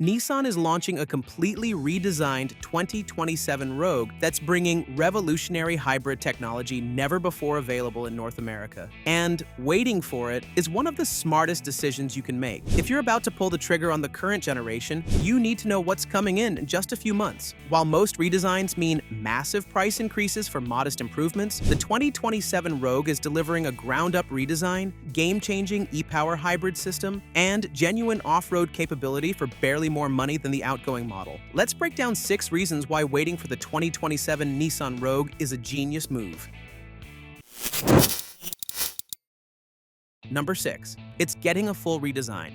Nissan is launching a completely redesigned 2027 Rogue that's bringing revolutionary hybrid technology never before available in North America. And waiting for it is one of the smartest decisions you can make. If you're about to pull the trigger on the current generation, you need to know what's coming in just a few months. While most redesigns mean massive price increases for modest improvements, the 2027 Rogue is delivering a ground-up redesign, game-changing e-Power hybrid system, and genuine off-road capability for barely more money than the outgoing model. Let's break down 6 reasons why waiting for the 2027 Nissan Rogue is a genius move. Number 6. It's getting a full redesign.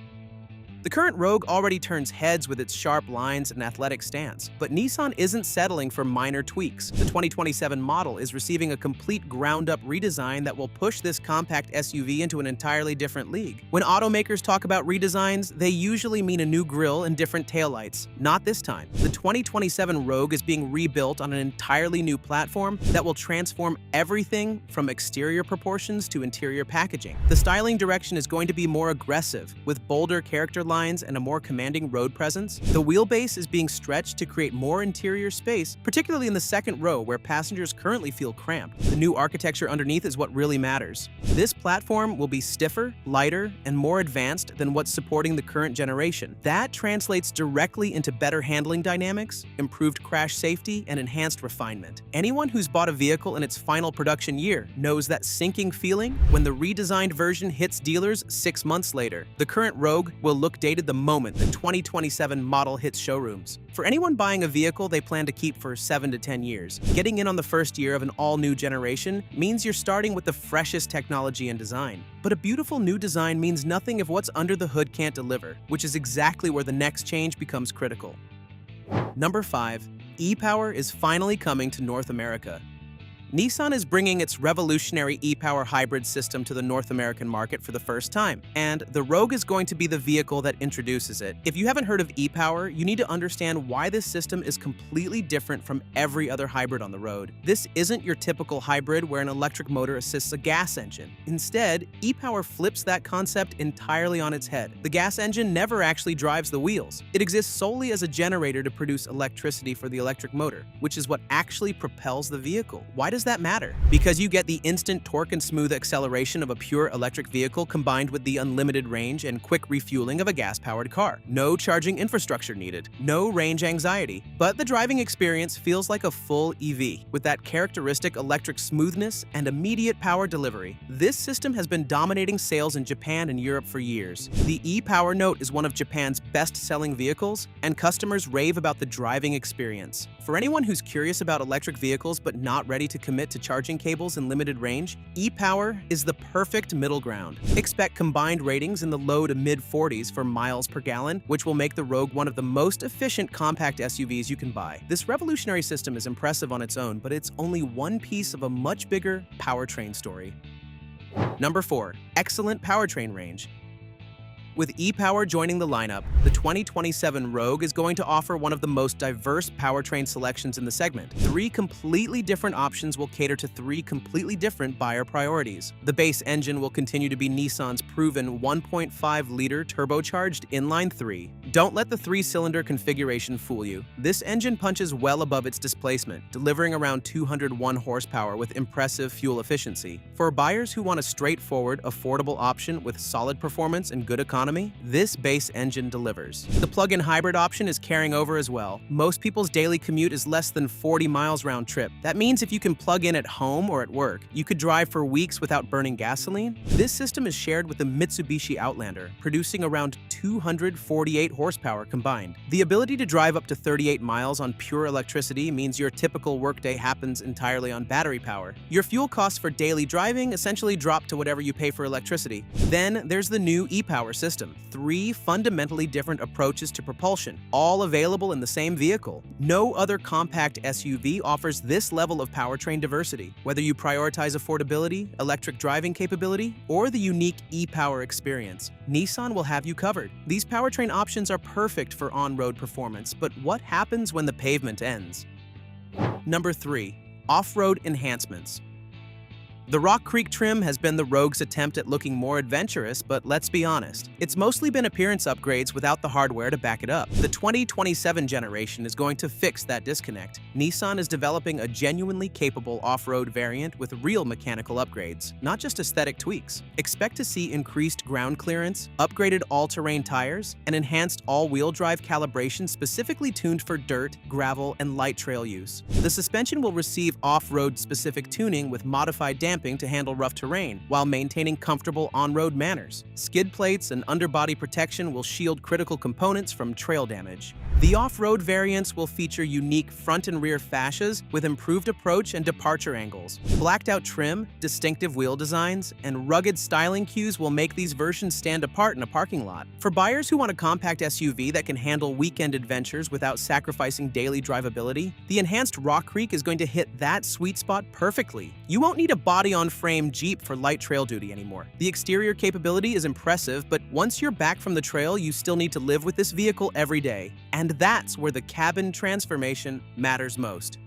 The current Rogue already turns heads with its sharp lines and athletic stance, but Nissan isn't settling for minor tweaks. The 2027 model is receiving a complete ground-up redesign that will push this compact SUV into an entirely different league. When automakers talk about redesigns, they usually mean a new grille and different taillights. Not this time. The 2027 Rogue is being rebuilt on an entirely new platform that will transform everything from exterior proportions to interior packaging. The styling direction is going to be more aggressive, with bolder character lines and a more commanding road presence. The wheelbase is being stretched to create more interior space, particularly in the second row where passengers currently feel cramped. The new architecture underneath is what really matters. This platform will be stiffer, lighter, and more advanced than what's supporting the current generation. That translates directly into better handling dynamics, improved crash safety, and enhanced refinement. Anyone who's bought a vehicle in its final production year knows that sinking feeling when the redesigned version hits dealers 6 months later. The current Rogue will look dated the moment the 2027 model hits showrooms. For anyone buying a vehicle they plan to keep for 7 to 10 years, getting in on the first year of an all-new generation means you're starting with the freshest technology and design. But a beautiful new design means nothing if what's under the hood can't deliver, which is exactly where the next change becomes critical. Number 5. E-Power is finally coming to North America. Nissan is bringing its revolutionary e-Power hybrid system to the North American market for the first time, and the Rogue is going to be the vehicle that introduces it. If you haven't heard of e-Power, you need to understand why this system is completely different from every other hybrid on the road. This isn't your typical hybrid where an electric motor assists a gas engine. Instead, e-Power flips that concept entirely on its head. The gas engine never actually drives the wheels. It exists solely as a generator to produce electricity for the electric motor, which is what actually propels the vehicle. Why does that matter? Because you get the instant torque and smooth acceleration of a pure electric vehicle combined with the unlimited range and quick refueling of a gas-powered car. No charging infrastructure needed, no range anxiety, but the driving experience feels like a full EV, with that characteristic electric smoothness and immediate power delivery. This system has been dominating sales in Japan and Europe for years. The e-Power Note is one of Japan's best-selling vehicles, and customers rave about the driving experience. For anyone who's curious about electric vehicles but not ready to commit to charging cables and limited range, e-Power is the perfect middle ground. Expect combined ratings in the low to mid-40s for miles per gallon, which will make the Rogue one of the most efficient compact SUVs you can buy. This revolutionary system is impressive on its own, but it's only one piece of a much bigger powertrain story. Number 4. Excellent powertrain range. With e-Power joining the lineup, the 2027 Rogue is going to offer one of the most diverse powertrain selections in the segment. 3 completely different options will cater to 3 completely different buyer priorities. The base engine will continue to be Nissan's proven 1.5-liter turbocharged inline-3. Don't let the 3-cylinder configuration fool you. This engine punches well above its displacement, delivering around 201 horsepower with impressive fuel efficiency. For buyers who want a straightforward, affordable option with solid performance and good economy, this base engine delivers. The plug-in hybrid option is carrying over as well. Most people's daily commute is less than 40 miles round trip. That means if you can plug in at home or at work, you could drive for weeks without burning gasoline. This system is shared with the Mitsubishi Outlander, producing around 248 horsepower combined. The ability to drive up to 38 miles on pure electricity means your typical workday happens entirely on battery power. Your fuel costs for daily driving essentially drop to whatever you pay for electricity. Then there's the new e-Power system. 3 fundamentally different approaches to propulsion, all available in the same vehicle. No other compact SUV offers this level of powertrain diversity. Whether you prioritize affordability, electric driving capability, or the unique e-Power experience, Nissan will have you covered. These powertrain options are perfect for on-road performance, but what happens when the pavement ends? Number 3. Off-road enhancements. The Rock Creek trim has been the Rogue's attempt at looking more adventurous, but let's be honest, it's mostly been appearance upgrades without the hardware to back it up. The 2027 generation is going to fix that disconnect. Nissan is developing a genuinely capable off-road variant with real mechanical upgrades, not just aesthetic tweaks. Expect to see increased ground clearance, upgraded all-terrain tires, and enhanced all-wheel drive calibration specifically tuned for dirt, gravel, and light trail use. The suspension will receive off-road specific tuning with modified damping to handle rough terrain, while maintaining comfortable on-road manners. Skid plates and underbody protection will shield critical components from trail damage. The off-road variants will feature unique front and rear fascias with improved approach and departure angles. Blacked-out trim, distinctive wheel designs, and rugged styling cues will make these versions stand apart in a parking lot. For buyers who want a compact SUV that can handle weekend adventures without sacrificing daily drivability, the enhanced Rock Creek is going to hit that sweet spot perfectly. You won't need a body-on-frame Jeep for light trail duty anymore. The exterior capability is impressive, but once you're back from the trail, you still need to live with this vehicle every day. And that's where the cabin transformation matters most.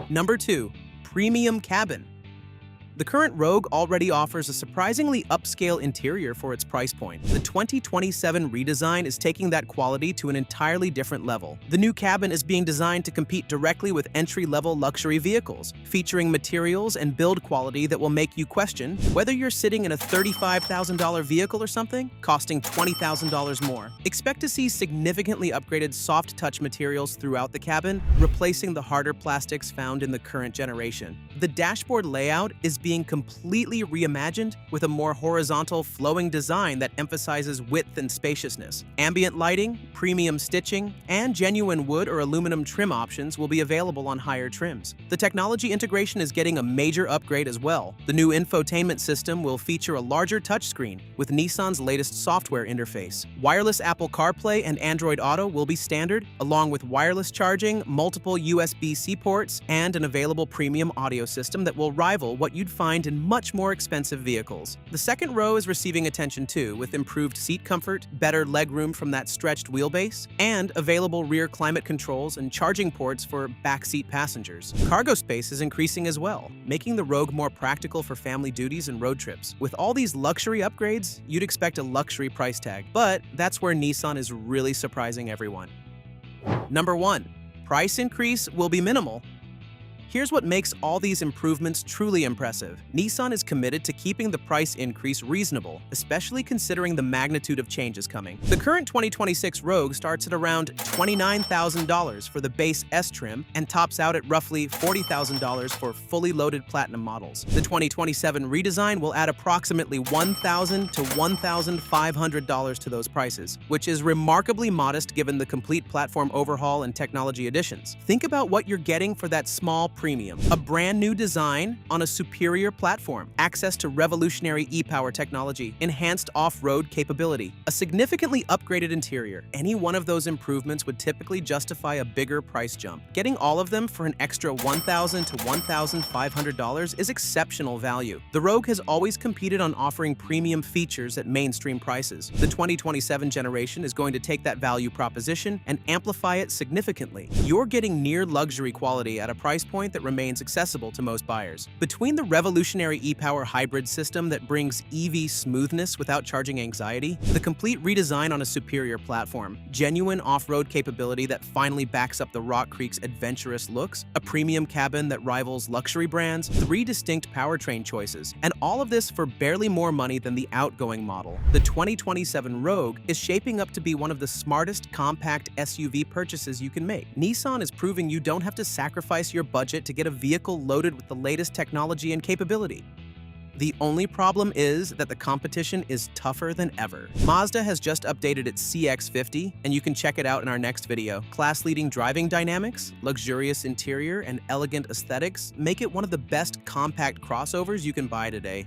Number 2. Premium cabin. The current Rogue already offers a surprisingly upscale interior for its price point. The 2027 redesign is taking that quality to an entirely different level. The new cabin is being designed to compete directly with entry-level luxury vehicles, featuring materials and build quality that will make you question whether you're sitting in a $35,000 vehicle or something, costing $20,000 more. Expect to see significantly upgraded soft-touch materials throughout the cabin, replacing the harder plastics found in the current generation. The dashboard layout is being completely reimagined with a more horizontal, flowing design that emphasizes width and spaciousness. Ambient lighting, premium stitching, and genuine wood or aluminum trim options will be available on higher trims. The technology integration is getting a major upgrade as well. The new infotainment system will feature a larger touchscreen with Nissan's latest software interface. Wireless Apple CarPlay and Android Auto will be standard, along with wireless charging, multiple USB-C ports, and an available premium audio system that will rival what you'd find in much more expensive vehicles. The second row is receiving attention too, with improved seat comfort, better legroom from that stretched wheelbase, and available rear climate controls and charging ports for backseat passengers. Cargo space is increasing as well, making the Rogue more practical for family duties and road trips. With all these luxury upgrades, you'd expect a luxury price tag, but that's where Nissan is really surprising everyone. Number 1. Price increase will be minimal. Here's what makes all these improvements truly impressive. Nissan is committed to keeping the price increase reasonable, especially considering the magnitude of changes coming. The current 2026 Rogue starts at around $29,000 for the base S trim and tops out at roughly $40,000 for fully loaded Platinum models. The 2027 redesign will add approximately $1,000 to $1,500 to those prices, which is remarkably modest given the complete platform overhaul and technology additions. Think about what you're getting for that small premium. A brand new design on a superior platform, access to revolutionary e-power technology, enhanced off-road capability, a significantly upgraded interior. Any one of those improvements would typically justify a bigger price jump. Getting all of them for an extra $1,000 to $1,500 is exceptional value. The Rogue has always competed on offering premium features at mainstream prices. The 2027 generation is going to take that value proposition and amplify it significantly. You're getting near luxury quality at a price point that remains accessible to most buyers. Between the revolutionary e-power hybrid system that brings EV smoothness without charging anxiety, the complete redesign on a superior platform, genuine off-road capability that finally backs up the Rock Creek's adventurous looks, a premium cabin that rivals luxury brands, 3 distinct powertrain choices, and all of this for barely more money than the outgoing model. The 2027 Rogue is shaping up to be one of the smartest compact SUV purchases you can make. Nissan is proving you don't have to sacrifice your budget to get a vehicle loaded with the latest technology and capability. The only problem is that the competition is tougher than ever. Mazda has just updated its CX-50, and you can check it out in our next video. Class-leading driving dynamics, luxurious interior, and elegant aesthetics make it one of the best compact crossovers you can buy today.